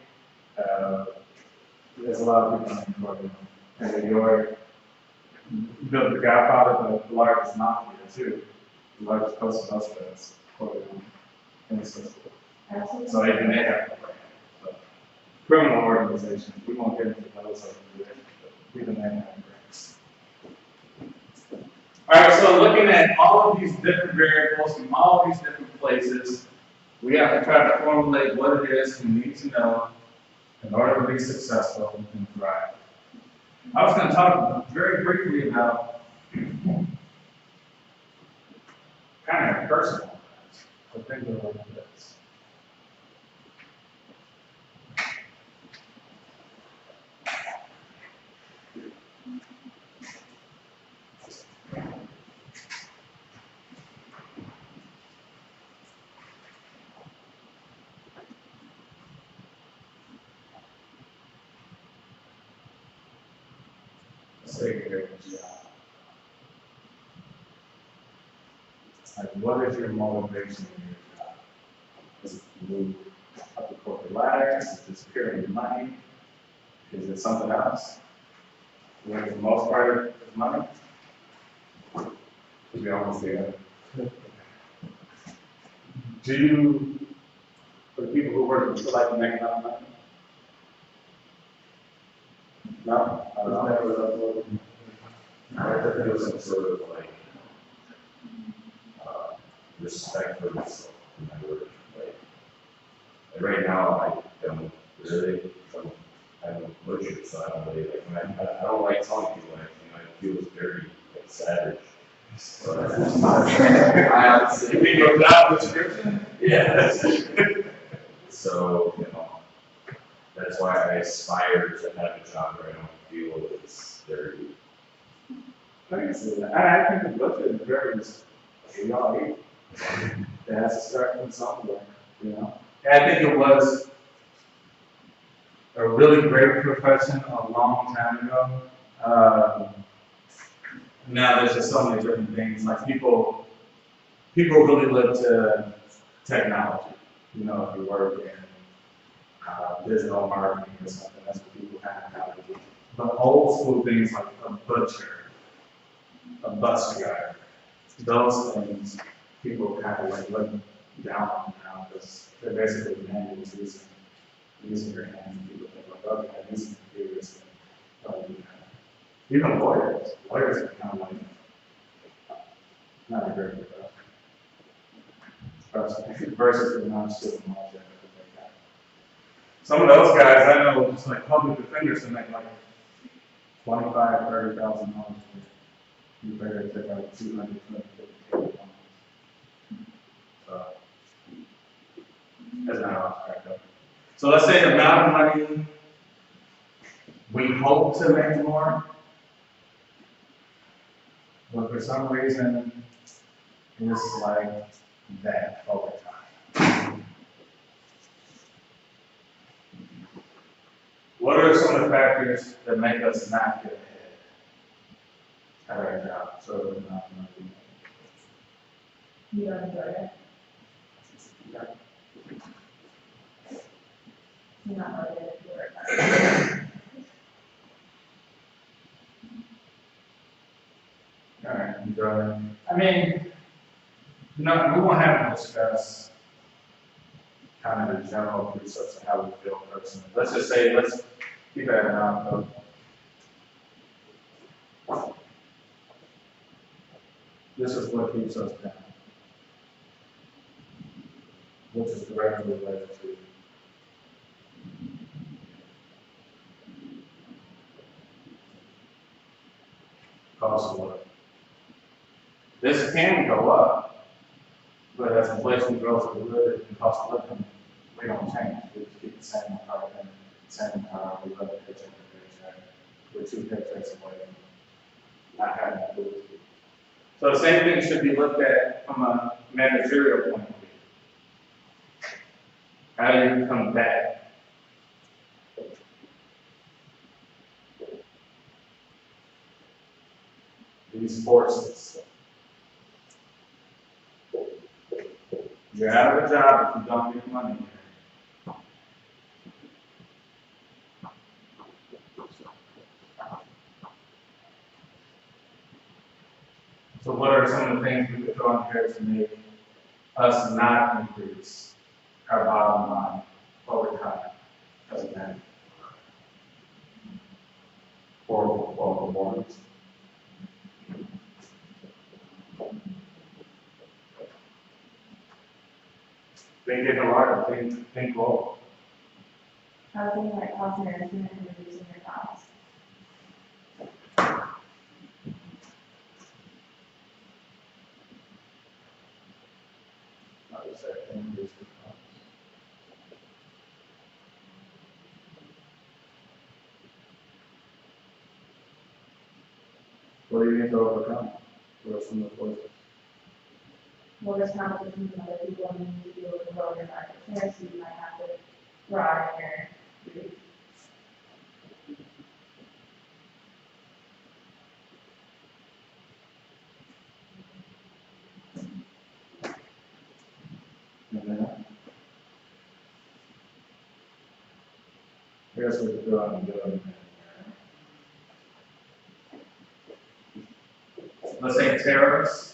there's a lot of people named Corleone, and New York. The Godfather of the largest mafia too, the largest postal office, Corleone, in Sicily. So even they have a brand. So, criminal organizations, we won't get into those over there, but even they have brands. All right, so looking at all of these different variables from all these different places, we have to try to formulate what it is we need to know in order to be successful and thrive. I was going to talk very briefly about kind of personal things, but things are like this. Say here, like, what is your motivation in your job? Is it to move up the corporate ladder? Is it just purely money? Is it something else? Where the most part is money? To be honest, yeah. Do you, for the people who work, do you feel like you make enough money? No? I don't know. I think it was some sort of like, respect for myself and my work, like right now, I don't really, I don't butcher, so I don't really, like, I don't like telling people anything, I feel it's very, like, savage. But, I honestly. You mean your job description? Yeah. So, that's why I aspire to have a job where I don't feel it's dirty. I can see that. I think the budget is very, we all eat. It has to start from somewhere, And I think it was a really great profession a long time ago. Now there's just so many different things. Like people really look to technology. You know, if you work in digital marketing or something, that's what people kind of now do. But old school things like a butcher, a bus driver, those things people kind of like look down on now because they're basically manuals using your hands. And people think like, okay, I'm using computers. Even lawyers are kind of like not a great profession. Versus the non-student law judge. Some of those guys I know, just like public defenders, can make like $25,000-$30,000. You better take like 250. So that's not how it's cracked up. So let's say the amount of money we hope to make more, but for some reason it's like that over time. What are some of the factors that make us not get ahead at our job? So You don't enjoy it. You're not motivated to work hard. all right, enjoy. I mean, no, we won't have to discuss kind of the general precepts of how we feel personally. Let's just say, let's keep it at a non-code. This is what keeps us down. Which is directly related to cost of living. This can go up, but as inflation grows a little bit, the cost of living, we don't change. We just keep the same apartment, same car, we live paycheck to paycheck. We're 2 paychecks away from not having to do it. So the same thing should be looked at from a managerial point of view. How do you combat these forces? You're out of a job if you don't make money. So what are some of the things we could throw in here to make us not increase our bottom line over time as a manager? For performance. Think larger, think global. I was thinking like cost management and reducing your costs. I would say increase the cost. What do you need to overcome? What are some of the forces? Well, there's competition from other people and you need to be able to grow your market share, so you might have to broaden your reach. I guess we could go out and do it. Let's say tariffs.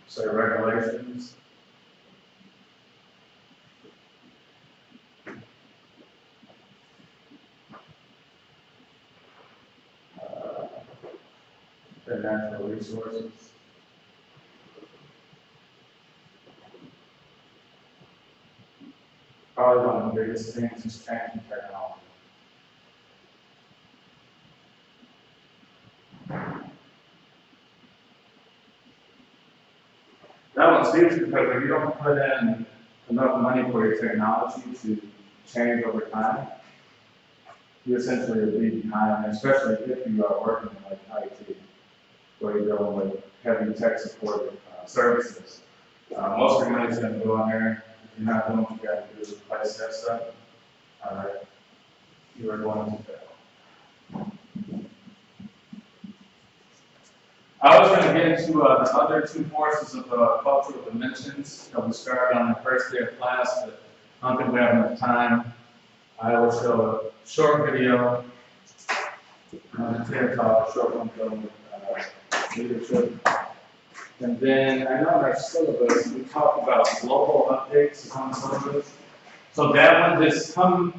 Say regulations. The natural resources. Probably one of the biggest things is changing technology. That one's huge because if you don't put in enough money for your technology to change over time, you essentially will be behind, especially if you are working in like IT, where you're dealing with heavy tech supported services. Most of your money's going to go on there. If you're not doing what you got to do to replace that stuff, you are going to fail. I was going to get into the other two courses of cultural dimensions that we started on the first day of class, but I don't think we have enough time. I will show a short video, TED Talk, a short one from leadership. And then I know in our syllabus, we talked about global updates on the syllabus. So that one, just come,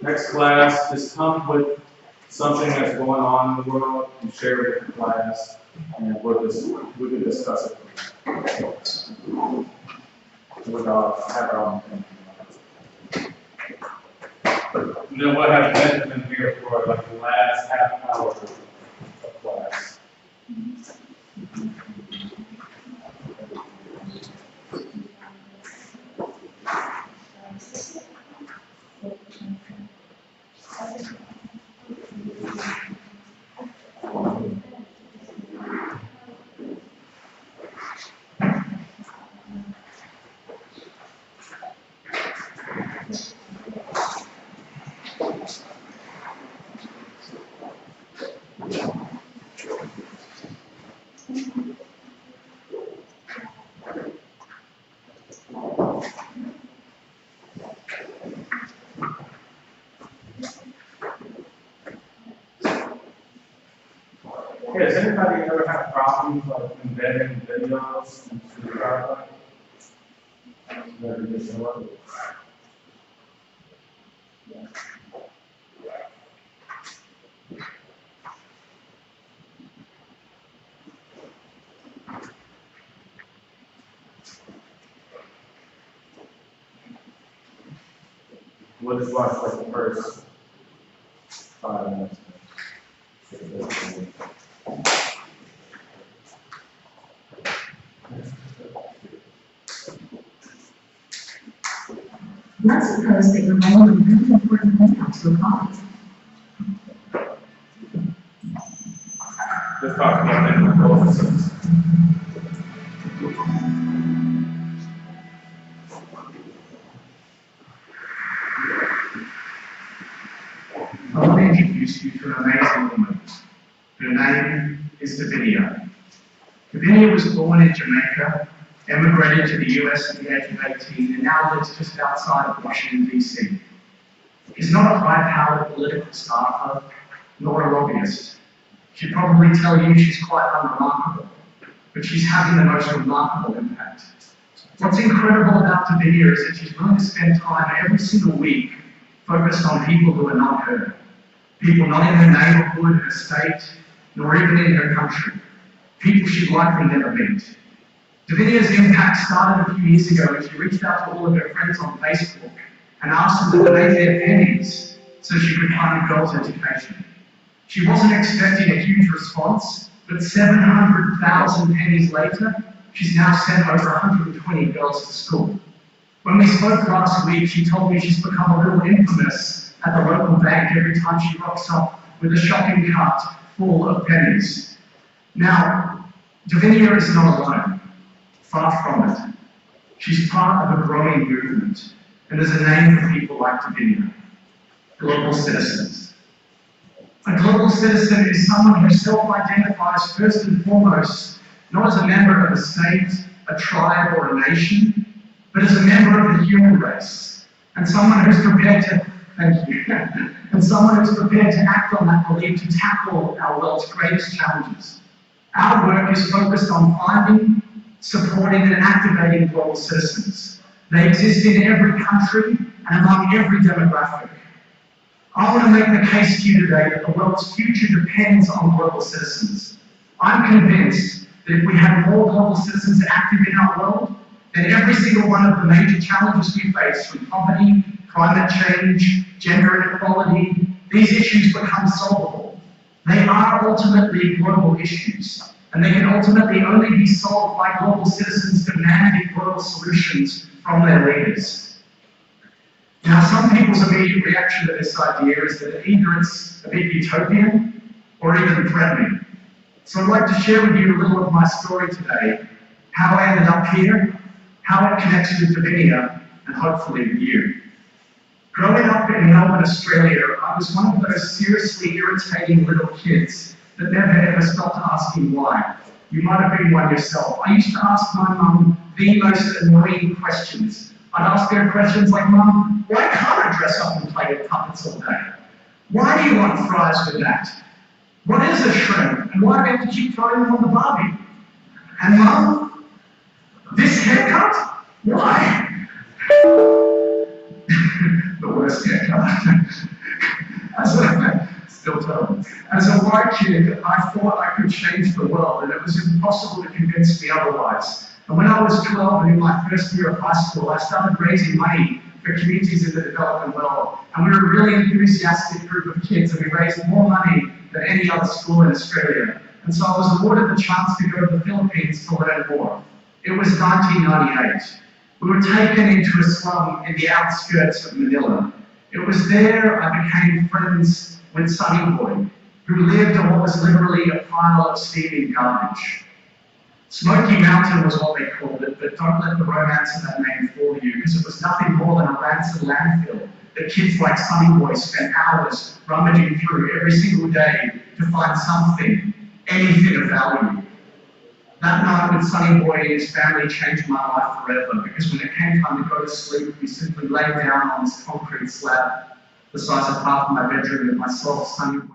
next class, just come with something that's going on in the world and share it with the class, and we can discuss it. We'll have our own thing. And then we'll have Benjamin here for like the last half hour of class. Okay, does anybody ever have problems like embedding videos into the PowerPoint? Never did show up. We'll just watch like the first 5 minutes. Let's suppose that you're writing a really important email to a colleague. Let's talk about that in the process. I want to introduce you to an amazing woman. Her name is Davinia. Davinia was born in Jamaica, emigrated to the US at the age of 18, and now lives just outside of Washington, D.C. She's not a high-powered political staffer, nor a lobbyist. She'd probably tell you she's quite unremarkable, but she's having the most remarkable impact. What's incredible about Davinia is that she's willing to spend time every single week focused on people who are not her. People not in her neighborhood, her state, nor even in her country. People she'd likely never meet. Davinia's impact started a few years ago when she reached out to all of her friends on Facebook and asked them to donate their pennies so she could fund girls' education. She wasn't expecting a huge response, but 700,000 pennies later, she's now sent over 120 girls to school. When we spoke last week, she told me she's become a little infamous at the local bank every time she rocks up with a shopping cart full of pennies. Now, Davinia is not alone. Far from it. She's part of a growing movement, and there's a name for people like Davinia: global citizens. A global citizen is someone who self-identifies first and foremost not as a member of a state, a tribe, or a nation, but as a member of the human race, and someone who's prepared to, thank you, and someone who's prepared to act on that belief to tackle our world's greatest challenges. Our work is focused on finding, supporting, and activating global citizens. They exist in every country and among every demographic. I want to make the case to you today that the world's future depends on global citizens. I'm convinced that if we have more global citizens active in our world, then every single one of the major challenges we face, from poverty, climate change, gender inequality, these issues become solvable. They are ultimately global issues, and they can ultimately only be solved by global citizens demanding global solutions from their leaders. Now, some people's immediate reaction to this idea is that either it's a bit utopian or even threatening. So I'd like to share with you a little of my story today, how I ended up here, how it connects with Davinia, and hopefully with you. Growing up in Melbourne, Australia, I was one of those seriously irritating little kids that never ever stopped asking why. You might have been one yourself. I used to ask my mum the most annoying questions. I'd ask her questions like, Mum, why can't I dress up and play with puppets all day? Why do you want fries with that? What is a shrimp? And why do we have to keep throwing them on the Barbie? And Mum, this haircut? Why? The worst haircut. Still terrible. As a white kid, I thought I could change the world, and it was impossible to convince me otherwise. And when I was 12 and in my first year of high school, I started raising money for communities in the developing world. And we were a really enthusiastic group of kids, and we raised more money than any other school in Australia. And so I was awarded the chance to go to the Philippines to learn more. It was 1998. We were taken into a slum in the outskirts of Manila. It was there I became friends with Sonny Boy, who lived on what was literally a pile of steaming garbage. Smoky Mountain was what they called it, but don't let the romance of that name fool you, because it was nothing more than a rancid landfill that kids like Sonny Boy spent hours rummaging through every single day to find something, anything of value. That night with Sonny Boy and his family changed my life forever, because when it came time to go to sleep, we simply lay down on this concrete slab the size of half of my bedroom with myself, Sonny Boy,